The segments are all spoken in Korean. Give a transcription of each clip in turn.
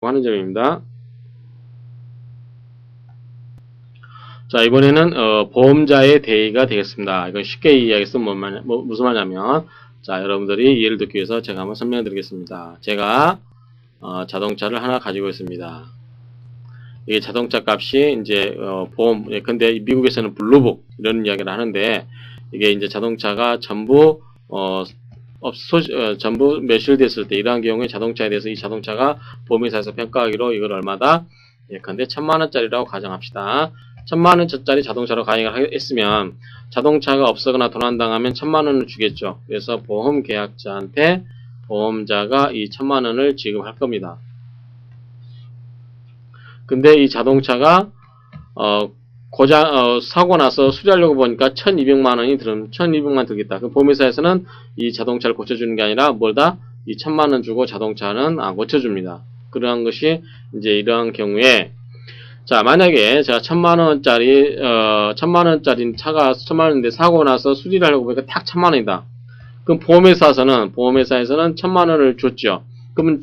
하는 점입니다. 자, 이번에는 보험자의 대의가 되겠습니다. 이건 쉽게 이야기해서 무슨 말이냐면, 자, 여러분들이 이해를 듣기 위해서 제가 한번 설명해 드리겠습니다. 제가 자동차를 하나 가지고 있습니다. 이게 자동차 값이 이제 보험, 근데 미국에서는 블루북 이런 이야기를 하는데, 이게 이제 자동차가 전부 전부 매실됐을 때, 이러한 경우에 자동차에 대해서 이 자동차가 보험회사에서 평가하기로 이걸 얼마다? 예컨대 1000만원짜리라고 가정합시다. 1000만원짜리 자동차로 가입을 했으면 자동차가 없어거나 도난당하면 1000만원을 주겠죠. 그래서 보험 계약자한테 보험자가 이 1000만원을 지급할 겁니다. 근데 이 자동차가 사고 나서 수리하려고 보니까 1200만 들겠다. 그럼 보험회사에서는 이 자동차를 고쳐주는 게 아니라 이 1000만원 주고 자동차는 안 고쳐줍니다. 그러한 것이 이제 이러한 경우에, 자, 만약에 제가 1000만원짜리 차가 1000만원인데 사고 나서 수리를 하려고 보니까 딱 1000만원이다. 그럼 보험회사에서는 1000만원을 줬죠. 그러면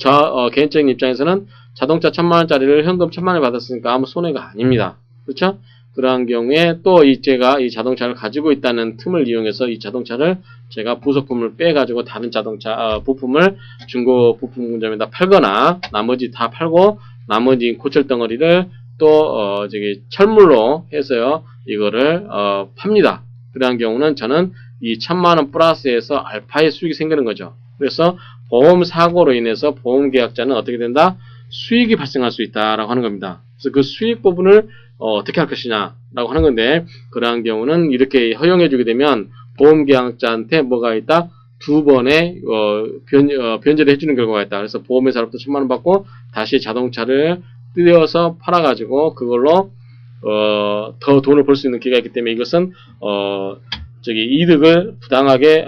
개인적인 입장에서는 자동차 1000만원짜리를 현금 1000만원 받았으니까 아무 손해가 아닙니다. 그렇죠? 그러한 경우에 또 제가 이 자동차를 가지고 있다는 틈을 이용해서 이 자동차를 제가 부속품을 빼가지고 다른 자동차 부품을 중고 부품점에다 팔거나 나머지 다 팔고 나머지 고철 덩어리를 또 철물로 해서요 이거를 팝니다. 그러한 경우는 저는 이 1000만원 플러스에서 알파의 수익이 생기는 거죠. 그래서 보험 사고로 인해서 보험 계약자는 어떻게 된다? 수익이 발생할 수 있다라고 하는 겁니다. 그래서 그 수익 부분을 어떻게 할 것이냐라고 하는 건데, 그러한 경우는 이렇게 허용해 주게 되면 보험 계약자한테 뭐가 있다? 두 번의 변제를 해주는 결과가 있다. 그래서 보험회사로부터 1000만원 받고 다시 자동차를 뜯어서 팔아가지고 그걸로 더 돈을 벌 수 있는 기회가 있기 때문에 이것은 이득을 부당하게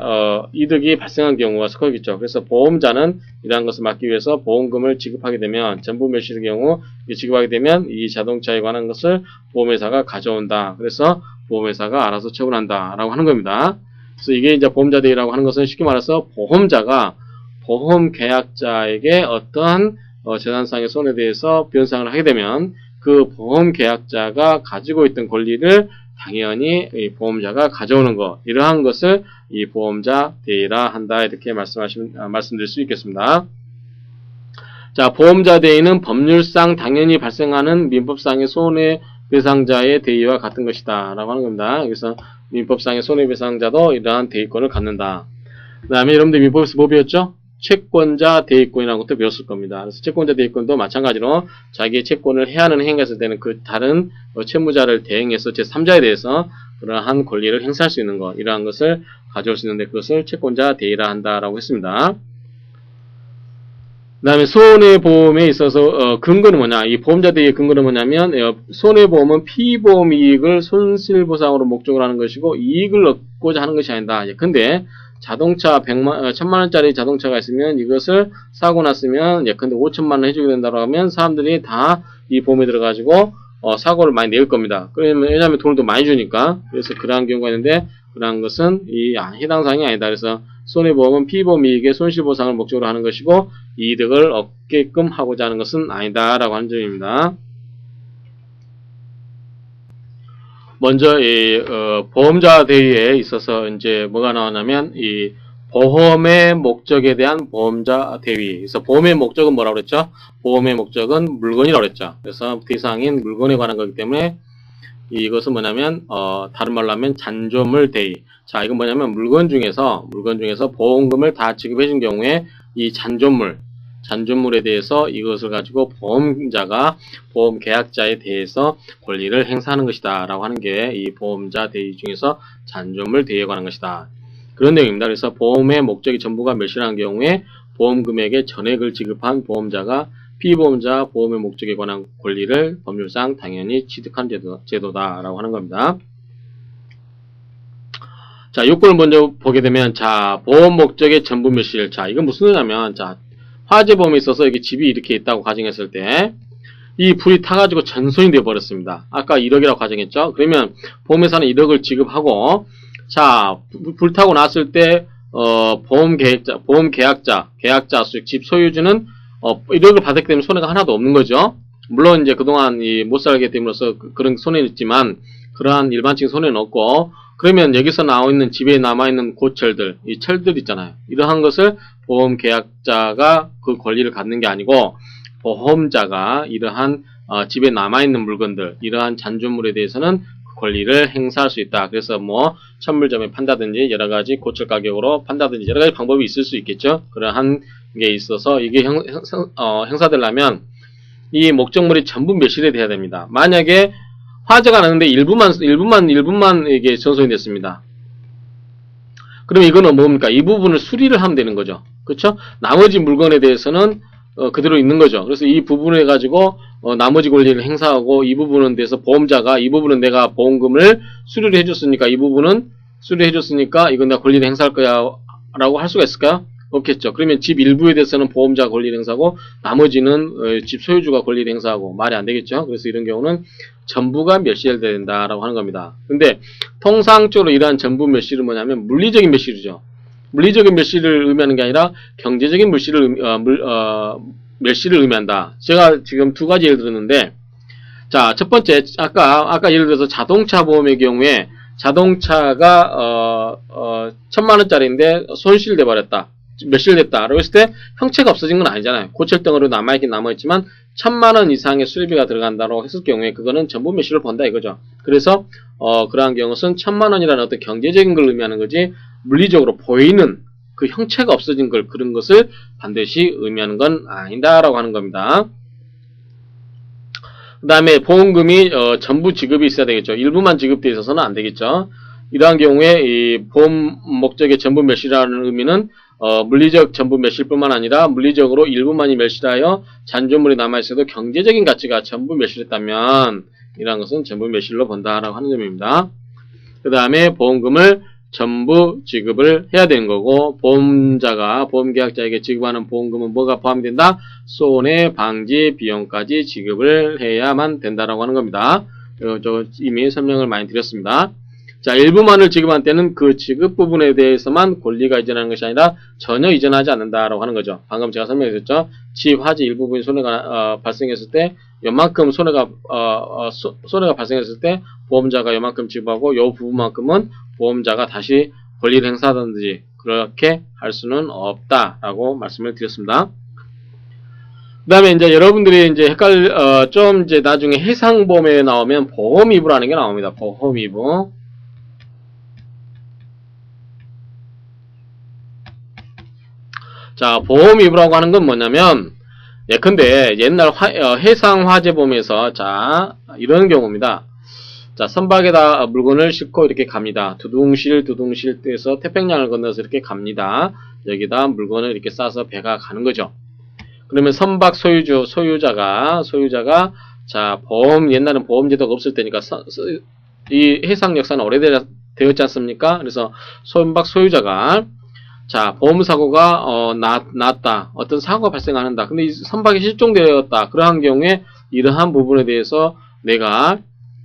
이득이 발생한 경우가 크겠죠. 그래서 보험자는 이러한 것을 막기 위해서 보험금을 지급하게 되면, 전부 매실의 경우 지급하게 되면 이 자동차에 관한 것을 보험회사가 가져온다. 그래서 보험회사가 알아서 처분한다라고 하는 겁니다. 그래서 이게 이제 보험자 대의라고 하는 것은 쉽게 말해서 보험자가 보험 계약자에게 어떠한 재산상의 손해에 대해서 변상을 하게 되면 그 보험 계약자가 가지고 있던 권리를 당연히 이 보험자가 가져오는 것, 이러한 것을 이 보험자 대의라 한다, 이렇게 말씀드릴 수 있겠습니다. 자, 보험자 대의는 법률상 당연히 발생하는 민법상의 손해배상자의 대의와 같은 것이다 라고 하는 겁니다. 그래서 민법상의 손해배상자도 이러한 대의권을 갖는다. 그 다음에 여러분들 민법에서 뭐 배웠죠? 채권자 대의권이라는 것도 배웠을 겁니다. 그래서 채권자 대의권도 마찬가지로 자기의 채권을 해하는 행위가 있을 때는 그 다른 채무자를 대행해서 제3자에 대해서 그러한 권리를 행사할 수 있는 것, 이러한 것을 가져올 수 있는데 그것을 채권자 대의라 한다라고 했습니다. 그 다음에 손해보험에 있어서 근거는 뭐냐, 이 보험자 대의의 근거는 뭐냐면 손해보험은 피보험 이익을 손실보상으로 목적으로 하는 것이고 이익을 얻고자 하는 것이 아니다. 근데 자동차 1000만원짜리 자동차가 있으면 이것을 사고 났으면 예컨대 5천만원 해주게 된다고 하면 사람들이 다 이 보험에 들어가지고 사고를 많이 낼 겁니다. 왜냐하면 돈을 더 많이 주니까. 그래서 그러한 경우가 있는데 그러한 것은 해당 사항이 아니다. 그래서 손해보험은 피보험 이익의 손실보상을 목적으로 하는 것이고 이득을 얻게끔 하고자 하는 것은 아니다라고 하는 점입니다. 먼저 보험자 대의에 있어서 이제 뭐가 나왔냐면 이 보험의 목적에 대한 보험자 대의. 그래서 보험의 목적은 뭐라고 그랬죠? 보험의 목적은 물건이라고 그랬죠. 그래서 대상인 물건에 관한 거기 때문에 이것은 뭐냐면 다른 말로 하면 잔존물 대의. 자, 이건 뭐냐면 물건 중에서 보험금을 다 지급해 준 경우에 이 잔존물에 대해서 이것을 가지고 보험자가 보험 계약자에 대해서 권리를 행사하는 것이다 라고 하는 게 이 보험자 대의 중에서 잔존물 대의에 관한 것이다, 그런 내용입니다. 그래서 보험의 목적이 전부가 멸실한 경우에 보험금액의 전액을 지급한 보험자가 피보험자 보험의 목적에 관한 권리를 법률상 당연히 취득한 제도다라고 하는 겁니다. 자, 요건을 먼저 보게 되면, 자, 보험 목적의 전부 멸실. 자, 이건 무슨 소리냐면, 자, 화재보험에 있어서 여기 집이 이렇게 있다고 가정했을 때, 이 불이 타가지고 전손이 되어버렸습니다. 아까 1억이라고 가정했죠? 그러면 보험회사는 1억을 지급하고, 자, 불타고 났을 때, 계약자 수익, 집 소유주는 1억을 받았기 때문에 손해가 하나도 없는 거죠. 물론 이제 그동안 못 살게 됨으로써 그런 손해는 있지만 그러한 일반적인 손해는 없고, 그러면 여기서 나와 있는 집에 남아 있는 고철들, 이 철들 있잖아요. 이러한 것을 보험 계약자가 그 권리를 갖는 게 아니고 보험자가 이러한 집에 남아 있는 물건들, 이러한 잔존물에 대해서는 그 권리를 행사할 수 있다. 그래서 뭐 천물점에 판다든지 여러 가지 고철 가격으로 판다든지 여러 가지 방법이 있을 수 있겠죠. 그러한 게 있어서 이게 행사되려면 이 목적물이 전부 멸실이 돼야 됩니다. 만약에 화재가 났는데 일부만 이게 전손이 됐습니다. 그럼 이거는 뭡니까? 이 부분을 수리를 하면 되는 거죠. 그렇죠? 나머지 물건에 대해서는 그대로 있는 거죠. 그래서 이 부분을 가지고 나머지 권리를 행사하고, 이 부분은 대해서 보험자가 이 부분은 내가 보험금을 수리를 해줬으니까 이 부분은 수리해줬으니까 이건 내가 권리를 행사할 거야 라고 할 수가 있을까요? 없겠죠. 그러면 집 일부에 대해서는 보험자가 권리를 행사하고 나머지는 집 소유주가 권리를 행사하고, 말이 안 되겠죠. 그래서 이런 경우는 전부가 멸실돼야 된다라고 하는 겁니다. 근데 통상적으로 이러한 전부 멸실은 뭐냐면 물리적인 멸실이죠. 물리적인 멸실을 의미하는 게 아니라 경제적인 멸실을 의미한다. 제가 지금 두 가지 예를 들었는데, 자, 첫 번째, 아까 예를 들어서 자동차 보험의 경우에 자동차가 1000만원짜리인데 손실돼 버렸다, 멸실됐다 라고 했을 때 형체가 없어진 건 아니잖아요. 고철덩어리로 남아있긴 남아있지만 1000만원 이상의 수리비가 들어간다고 했을 경우에 그거는 전부 멸실을 본다 이거죠. 그래서 그러한 경우는 1000만원이라는 어떤 경제적인 걸 의미하는 거지, 물리적으로 보이는 그 형체가 없어진 걸, 그런 것을 반드시 의미하는 건 아니다라고 하는 겁니다. 그 다음에 보험금이 전부 지급이 있어야 되겠죠. 일부만 지급되어 있어서는 안 되겠죠. 이러한 경우에 이 보험 목적의 전부 멸실이라는 의미는 물리적 전부 멸실뿐만 아니라 물리적으로 일부만이 멸실하여 잔존물이 남아있어도 경제적인 가치가 전부 멸실했다면 이러한 것은 전부 멸실로 본다라고 하는 점입니다. 그 다음에 보험금을 전부 지급을 해야 되는 거고, 보험자가 보험계약자에게 지급하는 보험금은 뭐가 포함이 된다? 손해 방지 비용까지 지급을 해야만 된다라고 하는 겁니다. 저 이미 설명을 많이 드렸습니다. 자, 일부만을 지급한 때는 그 지급 부분에 대해서만 권리가 이전하는 것이 아니라 전혀 이전하지 않는다라고 하는 거죠. 방금 제가 설명했었죠. 집 화재 일부분이 손해가 발생했을 때 요만큼 손해가 발생했을 때 보험자가 요만큼 지급하고 요 부분만큼은 보험자가 다시 권리를 행사하든지 그렇게 할 수는 없다라고 말씀을 드렸습니다. 그 다음에 이제 여러분들이 이제 좀 이제 나중에 해상보험에 나오면 보험이부라는 게 나옵니다. 보험이부. 자, 보험이부라고 하는 건 뭐냐면, 예컨대 옛날 해상화재보험에서 자, 이런 경우입니다. 자, 선박에다 물건을 싣고 이렇게 갑니다. 두둥실 떼서 태평양을 건너서 이렇게 갑니다. 여기다 물건을 이렇게 싸서 배가 가는 거죠. 그러면 선박 소유자가 자, 옛날엔 보험 제도가 없을 때니까 이 해상 역사는 오래되었지 않습니까? 그래서 선박 소유자가 자, 보험사고가 났다. 어떤 사고가 발생한다. 근데 이 선박이 실종되었다. 그러한 경우에 이러한 부분에 대해서 내가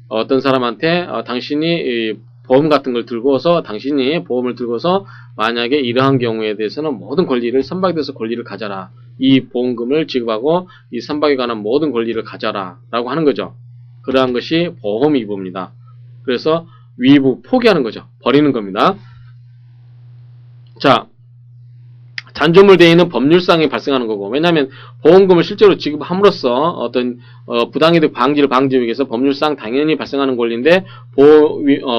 어떤 사람한테 당신이 보험 같은 걸 들고서, 당신이 보험을 들고서 만약에 이러한 경우에 대해서는 모든 권리를, 선박에 대해서 권리를 가져라. 이 보험금을 지급하고 이 선박에 관한 모든 권리를 가져라 라고 하는 거죠. 그러한 것이 보험위부입니다. 그래서 위부 포기하는 거죠. 버리는 겁니다. 자, 잔존물 대위는 법률상에 발생하는 거고, 왜냐하면 보험금을 실제로 지급함으로써 어떤 부당이득 방지를 방지하기 위해서 법률상 당연히 발생하는 권리인데,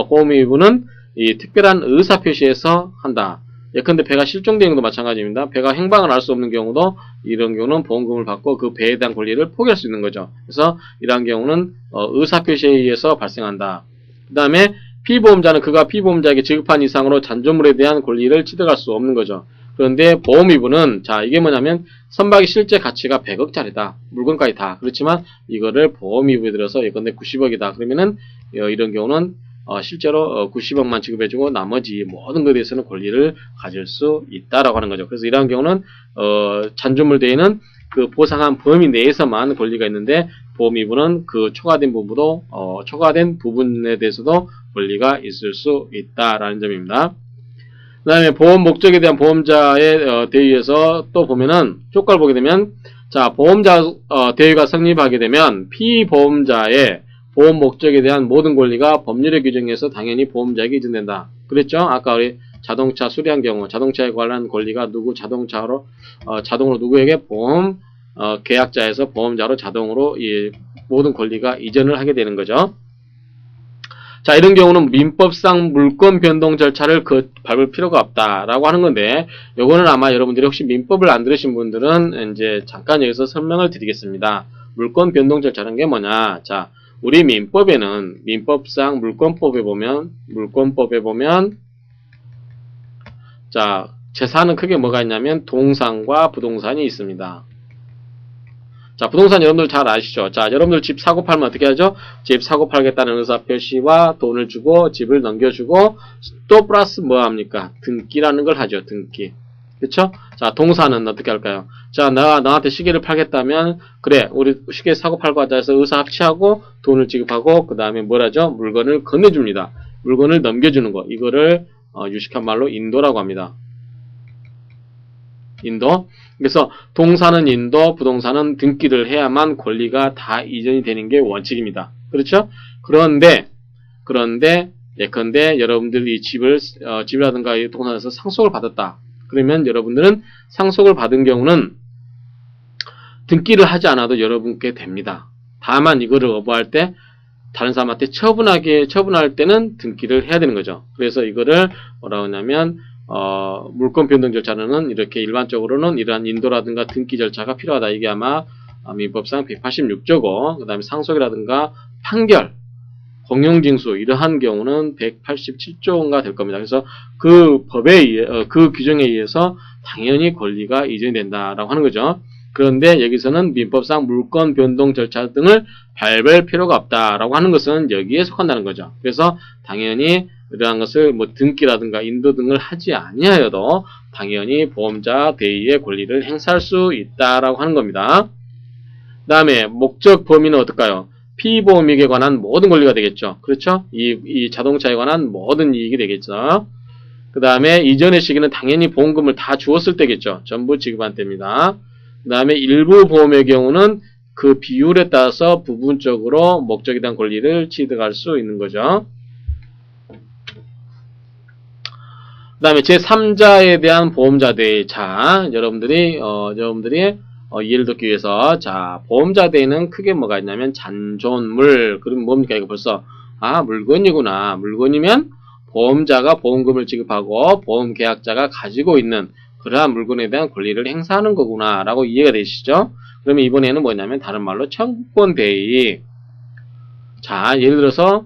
보험위부는 이 특별한 의사표시에서 한다. 예컨대 배가 실종된 경우도 마찬가지입니다. 배가 행방을 알 수 없는 경우도 이런 경우는 보험금을 받고 그 배에 대한 권리를 포기할 수 있는 거죠. 그래서 이러한 경우는 의사표시에 의해서 발생한다. 그 다음에 피보험자는 그가 피보험자에게 지급한 이상으로 잔존물에 대한 권리를 취득할 수 없는 거죠. 그런데 보험위부는 자, 이게 뭐냐면 선박의 실제 가치가 100억짜리다. 물건까지 다. 그렇지만 이거를 보험위부에 들어서 예컨대 90억이다. 그러면은 이런 경우는 실제로 90억만 지급해주고 나머지 모든 것에 대해서는 권리를 가질 수 있다라고 하는 거죠. 그래서 이러한 경우는 잔존물 대위는 그 보상한 범위 내에서만 권리가 있는데, 보험위부는 그 초과된 부분에 대해서도 권리가 있을 수 있다라는 점입니다. 그 다음에 보험 목적에 대한 보험자의 대위에서 또 보면은 효과를 보게 되면 자 보험자 대위가 성립하게 되면 피보험자의 보험 목적에 대한 모든 권리가 법률의 규정에서 당연히 보험자에게 이전된다. 그랬죠? 아까 우리 자동차 수리한 경우 자동차에 관한 권리가 누구 자동차로 자동으로 누구에게 보험 계약자에서 보험자로 자동으로 이 모든 권리가 이전을 하게 되는 거죠. 자, 이런 경우는 민법상 물권 변동 절차를 밟을 필요가 없다라고 하는 건데, 요거는 아마 여러분들이 혹시 민법을 안 들으신 분들은 이제 잠깐 여기서 설명을 드리겠습니다. 물권 변동 절차는 게 뭐냐? 자, 우리 민법에는 민법상 물권법에 보면 자, 재산은 크게 뭐가 있냐면 동산과 부동산이 있습니다. 자, 부동산 여러분들 잘 아시죠? 자, 여러분들 집 사고 팔면 어떻게 하죠? 집 사고 팔겠다는 의사표시와 돈을 주고 집을 넘겨주고 또 플러스 뭐 합니까? 등기라는 걸 하죠. 등기. 그쵸? 자, 동산은 어떻게 할까요? 자, 너한테 시계를 팔겠다면 그래, 우리 시계 사고 팔고 하자 해서 의사 합치하고 돈을 지급하고 그 다음에 뭘 하죠? 물건을 건네줍니다. 물건을 넘겨주는 거. 이거를 유식한 말로 인도라고 합니다. 인도. 그래서 동산은 인도, 부동산은 등기를 해야만 권리가 다 이전이 되는 게 원칙입니다. 그렇죠? 그런데 예컨대 여러분들 이 집이라든가 이 동산에서 상속을 받았다. 그러면 여러분들은 상속을 받은 경우는 등기를 하지 않아도 여러분께 됩니다. 다만 이거를 거부할 때 다른 사람한테 처분할 때는 등기를 해야 되는 거죠. 그래서 이거를 뭐라고 하냐면 물권 변동 절차는 이렇게 일반적으로는 이러한 인도라든가 등기 절차가 필요하다. 이게 아마 민법상 186조고, 그 다음에 상속이라든가 판결, 공용징수 이러한 경우는 187조가 될 겁니다. 그래서 그 법에 의해 그 규정에 의해서 당연히 권리가 이전이 된다라고 하는 거죠. 그런데 여기서는 민법상 물권 변동 절차 등을 밟을 필요가 없다라고 하는 것은 여기에 속한다는 거죠. 그래서 당연히 이러한 것을 뭐 등기라든가 인도 등을 하지 아니하여도 당연히 보험자 대의의 권리를 행사할 수 있다라고 하는 겁니다. 그 다음에 목적 범위는 어떨까요? 피보험이익에 관한 모든 권리가 되겠죠. 그렇죠? 이 자동차에 관한 모든 이익이 되겠죠. 그 다음에 이전의 시기는 당연히 보험금을 다 주었을 때겠죠. 전부 지급한 때입니다. 그 다음에 일부 보험의 경우는 그 비율에 따라서 부분적으로 목적에 대한 권리를 취득할 수 있는 거죠. 그 다음에 제3자에 대한 보험자 대의. 자, 여러분들이 이해를 돕기 위해서, 자, 보험자 대의는 크게 뭐가 있냐면 잔존물. 그러면 뭡니까? 이거 벌써, 물건이구나. 물건이면 보험자가 보험금을 지급하고 보험계약자가 가지고 있는 그러한 물건에 대한 권리를 행사하는 거구나 라고 이해가 되시죠? 그러면 이번에는 뭐냐면 다른 말로 청구권 대의. 자, 예를 들어서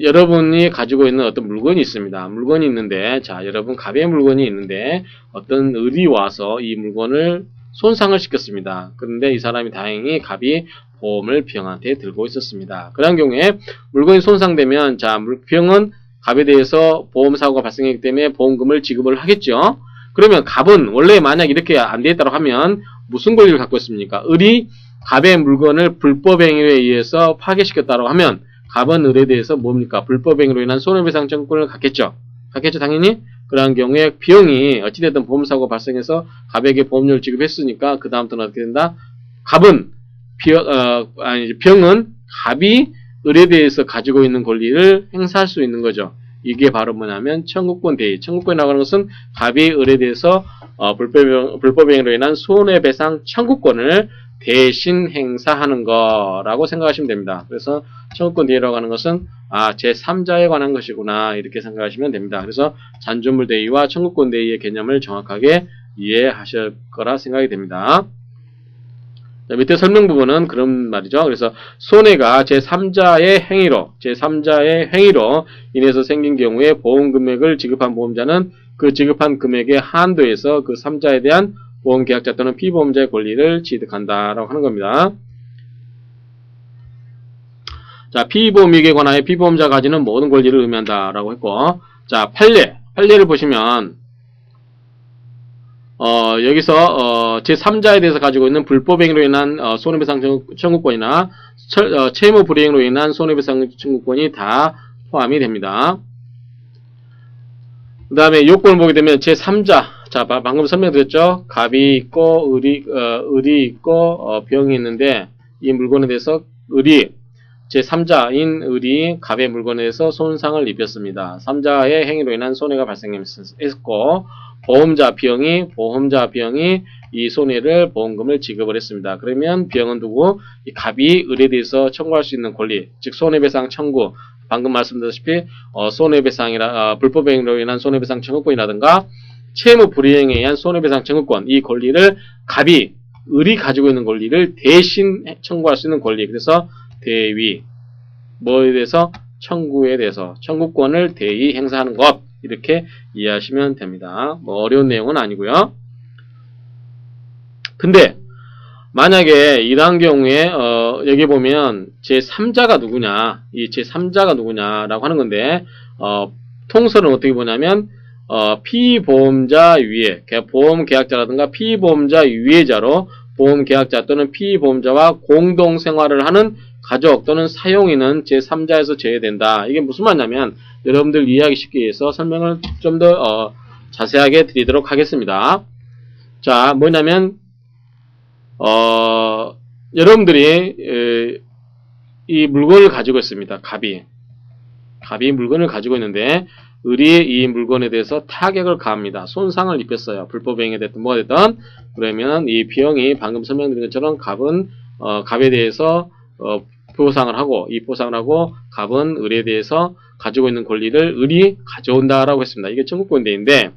여러분이 가지고 있는 어떤 물건이 있습니다. 물건이 있는데, 자, 여러분 갑의 물건이 있는데 어떤 을이 와서 이 물건을 손상을 시켰습니다. 그런데 이 사람이 다행히 갑이 보험을 비형한테 들고 있었습니다. 그런 경우에 물건이 손상되면, 자, 비형은 갑에 대해서 보험사고가 발생했기 때문에 보험금을 지급을 하겠죠. 그러면 갑은 원래 만약 이렇게 안 돼 있다고 하면 무슨 권리를 갖고 있습니까? 을이 갑의 물건을 불법행위에 의해서 파괴시켰다고 하면 갑은 을에 대해서 뭡니까? 불법행위로 인한 손해배상 청구권을 갖겠죠. 당연히. 그러한 경우에 비형이 어찌됐든 보험사고가 발생해서 갑에게 보험료를 지급했으니까 그 다음부터는 어떻게 된다? 비형은 갑이 을에 대해서 가지고 있는 권리를 행사할 수 있는 거죠. 이게 바로 뭐냐면 청구권 대의. 청구권이라고 하는 것은 갑이 을에 대해서 불법행위로 인한 손해배상 청구권을 대신 행사하는 거라고 생각하시면 됩니다. 그래서 청구권 대의라고 하는 것은 제3자에 관한 것이구나 이렇게 생각하시면 됩니다. 그래서 잔존물 대의와 청구권 대의의 개념을 정확하게 이해하실 거라 생각이 됩니다. 자, 밑에 설명 부분은 그런 말이죠. 그래서 손해가 제3자의 행위로 인해서 생긴 경우에 보험 금액을 지급한 보험자는 그 지급한 금액의 한도에서 그 3자에 대한 보험계약자 또는 피보험자의 권리를 취득한다라고 하는 겁니다. 자, 피보험이익에 관하여 피보험자가 가지는 모든 권리를 의미한다라고 했고, 자, 판례를 보시면 여기서 제3자에 대해서 가지고 있는 불법행위로 인한 손해배상 청구권이나 채무 불이행으로 인한 손해배상 청구권이 다 포함이 됩니다. 그 다음에 요건을 보게 되면 제3자. 자, 방금 설명드렸죠? 갑이 있고, 을이 있고, 병이 있는데, 이 물건에 대해서 을이, 제3자인 을이 갑의 물건에 대해서 손상을 입혔습니다. 3자의 행위로 인한 손해가 발생했고, 보험자 B형이 이 손해를 보험금을 지급을 했습니다. 그러면 B형은 누구? 이 갑이 을에 대해서 청구할 수 있는 권리, 즉 손해배상 청구, 방금 말씀드렸다시피 불법행위로 인한 손해배상 청구권이라든가 채무 불이행에 의한 손해배상 청구권, 이 권리를 갑이 을이 가지고 있는 권리를 대신 청구할 수 있는 권리. 그래서 대위, 뭐에 대해서? 청구에 대해서 청구권을 대위 행사하는 것, 이렇게 이해하시면 됩니다. 뭐 어려운 내용은 아니고요. 근데 만약에 이러한 경우에 여기 보면 제3자가 누구냐, 이 제3자가 누구냐라고 하는 건데 통설은 어떻게 보냐면 피보험자 위에, 보험계약자라든가 피보험자 위에자로 보험계약자 또는 피보험자와 공동생활을 하는 가족 또는 사용인은 제3자에서 제외된다. 이게 무슨 말이냐면 여러분들 이해하기 쉽게 위해서 설명을 좀 더 자세하게 드리도록 하겠습니다. 자, 뭐냐면 여러분들이 이 물건을 가지고 있습니다. 갑이 물건을 가지고 있는데 을이 이 물건에 대해서 타격을 가합니다. 손상을 입혔어요. 불법행위가 됐든 뭐가 됐든. 그러면 이 B형이 방금 설명드린 것처럼 갑에 대해서 보상을 하고, 이 보상을 하고 갑은 을에 대해서 가지고 있는 권리를 을이 가져온다라고 했습니다. 이게 청구권대인데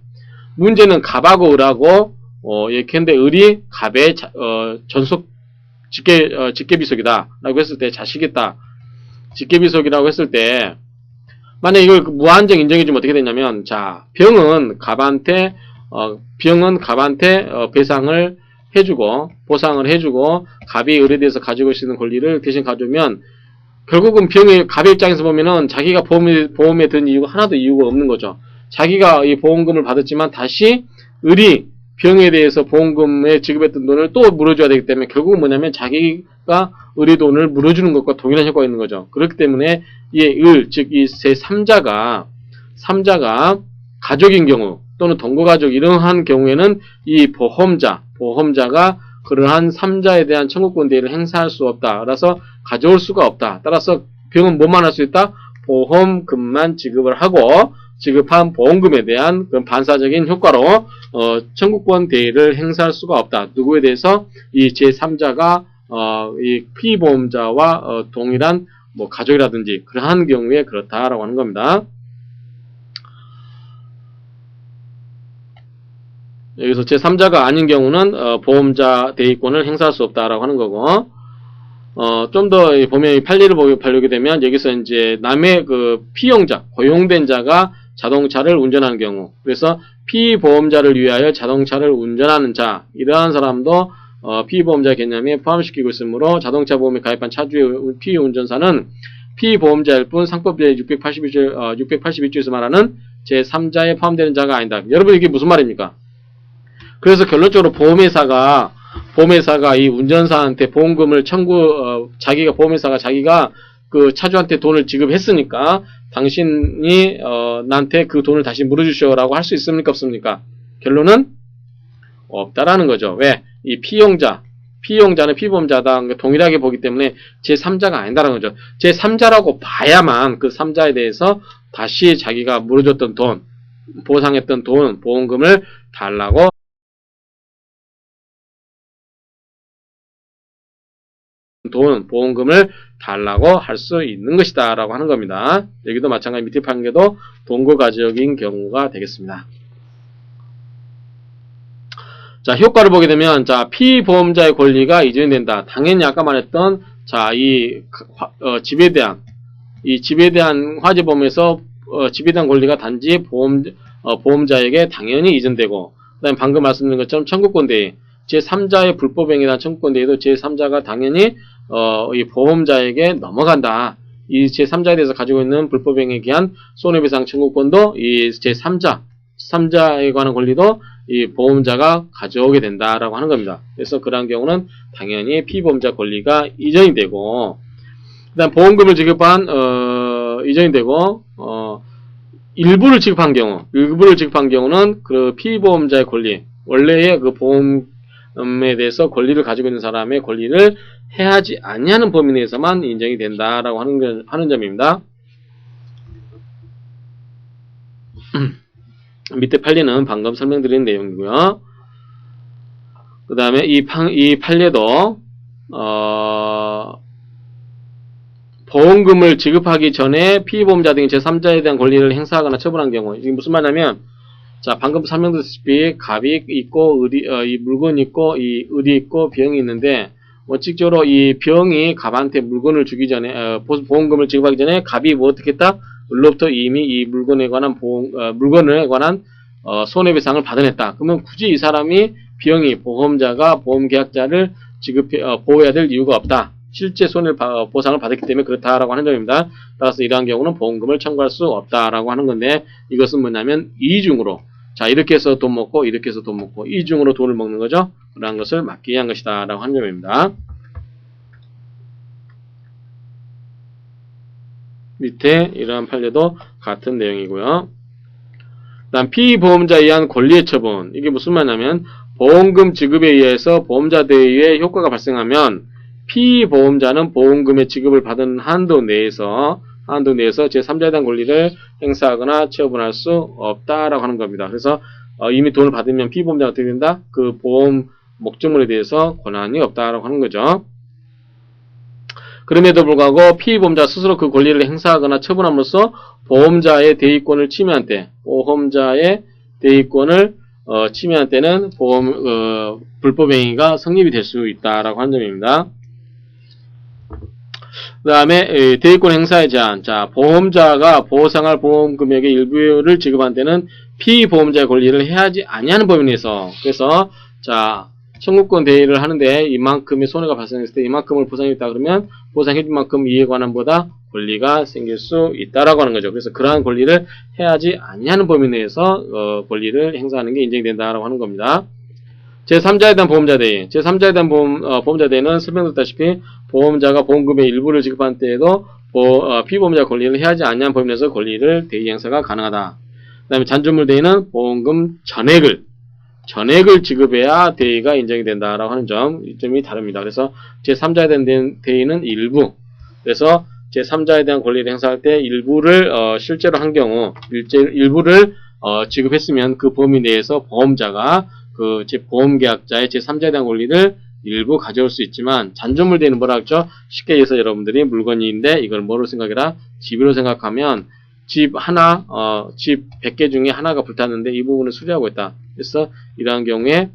문제는 갑하고 을하고 이렇게 했는데 을이 갑의 전속 직계비속이다 라고 했을 때, 자식이다 직계비속이라고 했을 때, 만약 이걸 무한정 인정해주면 어떻게 되냐면, 자, 병은 갑한테 배상을 해주고 보상을 해주고 갑이 을에 대해서 가지고 있는 권리를 대신 가져오면 결국은 갑의 입장에서 보면은 자기가 보험에 든 이유가 하나도 이유가 없는 거죠. 자기가 이 보험금을 받았지만 다시 을이 병에 대해서 보험금에 지급했던 돈을 또 물어줘야 되기 때문에 결국은 뭐냐면 자기가 을의 돈을 물어주는 것과 동일한 효과가 있는 거죠. 그렇기 때문에 즉 이 제3자가 가족인 경우 또는 동거가족 이러한 경우에는 이 보험자가 그러한 3자에 대한 청구권 대위를 행사할 수 없다. 따라서 가져올 수가 없다. 따라서 병은 뭐만 할 수 있다? 보험금만 지급을 하고 지급한 보험금에 대한 그런 반사적인 효과로 청구권 대위를 행사할 수가 없다. 누구에 대해서? 이 제3자가 이 피보험자와 동일한 뭐 가족이라든지 그러한 경우에 그렇다라고 하는 겁니다. 여기서 제3자가 아닌 경우는 보험자 대위권을 행사할 수 없다라고 하는 거고, 좀 더 보면 판례를 보게 되면 여기서 이제 남의 그 피용자, 고용된 자가 자동차를 운전하는 경우, 그래서 피보험자를 위하여 자동차를 운전하는 자, 이러한 사람도 피보험자 개념에 포함시키고 있으므로 자동차 보험에 가입한 차주의 피운전사는 피보험자일 뿐 상법 제682조에서 말하는 제3자에 포함되는 자가 아니다. 여러분 이게 무슨 말입니까? 그래서 결론적으로 보험회사가 이 운전사한테 보험금을 보험회사가 자기가 그 차주한테 돈을 지급했으니까 당신이 나한테 그 돈을 다시 물어주시오라고 할 수 있습니까? 없습니까? 결론은 없다라는 거죠. 왜? 이 피용자는 피보험자다. 동일하게 보기 때문에 제3자가 아니다라는 거죠. 제3자라고 봐야만 그 3자에 대해서 다시 자기가 물어줬던 돈, 보상했던 돈, 보험금을 달라고 보험금을 달라고 할 수 있는 것이다 라고 하는 겁니다. 여기도 마찬가지 밑에 판결도 동거가족인 경우가 되겠습니다. 자, 효과를 보게 되면, 자, 피보험자의 권리가 이전이 된다. 당연히 아까 말했던, 자, 집에 대한 화재보험에서, 집에 대한 권리가 단지 보험자에게 당연히 이전되고, 그 다음에 방금 말씀드린 것처럼 청구권 대위, 제3자의 불법행위에 대한 청구권 대위도 제3자가 당연히, 이 보험자에게 넘어간다. 이 제3자에 대해서 가지고 있는 불법행위에 대한 손해배상 청구권도 이 제3자에 관한 권리도 이 보험자가 가져오게 된다라고 하는 겁니다. 그래서 그러한 경우는 당연히 피보험자 권리가 이전이 되고, 그다음 보험금을 지급한 이전이 되고, 일부를 지급한 경우는 그 피보험자의 권리, 원래의 그 보험에 대해서 권리를 가지고 있는 사람의 권리를 해하지 아니하는 범위 내에서만 인정이 된다라고 하는 점입니다. 밑에 판례는 방금 설명드린 내용이고요. 그 다음에 이 판례도 보험금을 지급하기 전에 피보험자 등이 제3자에 대한 권리를 행사하거나 처분한 경우, 이게 무슨 말이냐면, 자, 방금 설명드렸다시피 갑이 있고 이 물건이 있고 이 을이 있고 병이 있는데, 원칙적으로 이 병이 갑한테 물건을 주기 전에 보험금을 지급하기 전에 갑이 뭐 어떻게 했다? 을로부터 이미 이 물건에 관한 물건에 관한 손해배상을 받아냈다. 그러면 굳이 이 사람이 병이 보험자가 보험계약자를 보호해야 될 이유가 없다. 실제 보상을 받았기 때문에 그렇다라고 하는 점입니다. 따라서 이러한 경우는 보험금을 청구할 수 없다라고 하는 건데, 이것은 뭐냐면 이중으로, 자, 이렇게 해서 돈 먹고 이렇게 해서 돈 먹고 이중으로 돈을 먹는 거죠. 그러한 것을 막기 위한 것이다 라고 하는 점입니다. 밑에 이러한 판례도 같은 내용이고요. 다음 피보험자에 의한 권리의 처분, 이게 무슨 말이냐면 보험금 지급에 의해서 보험자 대위에 효과가 발생하면 피보험자는 보험금의 지급을 받은 한도 내에서 제3자에 대한 권리를 행사하거나 처분할 수 없다라고 하는 겁니다. 그래서 이미 돈을 받으면 피보험자가 어떻게 된다? 그 보험 목적물에 대해서 권한이 없다라고 하는 거죠. 그럼에도 불구하고 피보험자 스스로 그 권리를 행사하거나 처분함으로써 보험자의 대의권을 침해한 때, 보험자의 대의권을 침해한 때는 불법행위가 성립이 될 수 있다라고 하는 점입니다. 그 다음에 대의권 행사의 제한. 자, 보험자가 보상할 보험 금액의 일부를 지급한 때는 피보험자의 권리를 해하지 아니하는 범위 내에서, 그래서 자, 청구권 대의를 하는데 이만큼의 손해가 발생했을 때 이만큼을 보상했다 그러면 보상해준 만큼 이에 관한 보다 권리가 생길 수 있다라고 하는 거죠. 그래서 그러한 권리를 해하지 아니하는 범위 내에서 권리를 행사하는 게 인정이 된다라고 하는 겁니다. 제3자에 대한 보험자 대위. 제3자에 대한 보험자 대위는 설명드렸다시피 보험자가 보험금의 일부를 지급한 때에도 피보험자 권리를 해하지 아니한 범위 내에서 권리를 대위 행사가 가능하다. 그 다음에 잔존물 대위는 보험금 전액을 지급해야 대위가 인정이 된다라고 하는 점, 이 점이 다릅니다. 그래서 제3자에 대한 대위는 일부, 그래서 제3자에 대한 권리를 행사할 때 일부를 실제로 한 경우 일부를 지급했으면 그 범위 내에서 보험자가 그 보험계약자의 제3자에 대한 권리를 일부 가져올 수 있지만, 잔존물 대위는 뭐라 했죠? 쉽게 얘기해서 여러분들이 물건인데 이걸 뭐로 생각해라? 집으로 생각하면 집 100개 중에 하나가 불탔는데 이 부분을 수리하고 있다. 그래서 이러한 경우에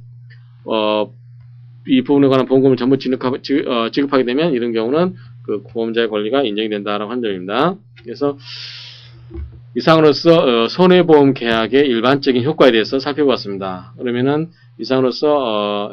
이 부분에 관한 보험금을 전부 지급하게 되면 이런 경우는 그 보험자의 권리가 인정이 된다라고 한 점입니다. 그래서 이상으로서 손해보험 계약의 일반적인 효과에 대해서 살펴보았습니다. 그러면은 이상으로서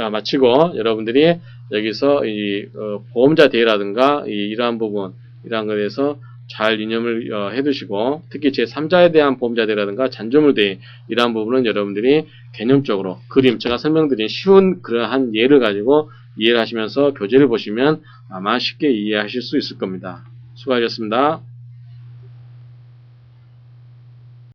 마치고 여러분들이 여기서 이 보험자 대위라든가 이러한 부분, 이러한 것에 대해서 잘 유념을 해두시고, 특히 제3자에 대한 보험자 대위라든가 잔존물 대위, 이러한 부분은 여러분들이 개념적으로 제가 설명드린 쉬운 그러한 예를 가지고 이해를 하시면서 교재를 보시면 아마 쉽게 이해하실 수 있을 겁니다. 수고하셨습니다.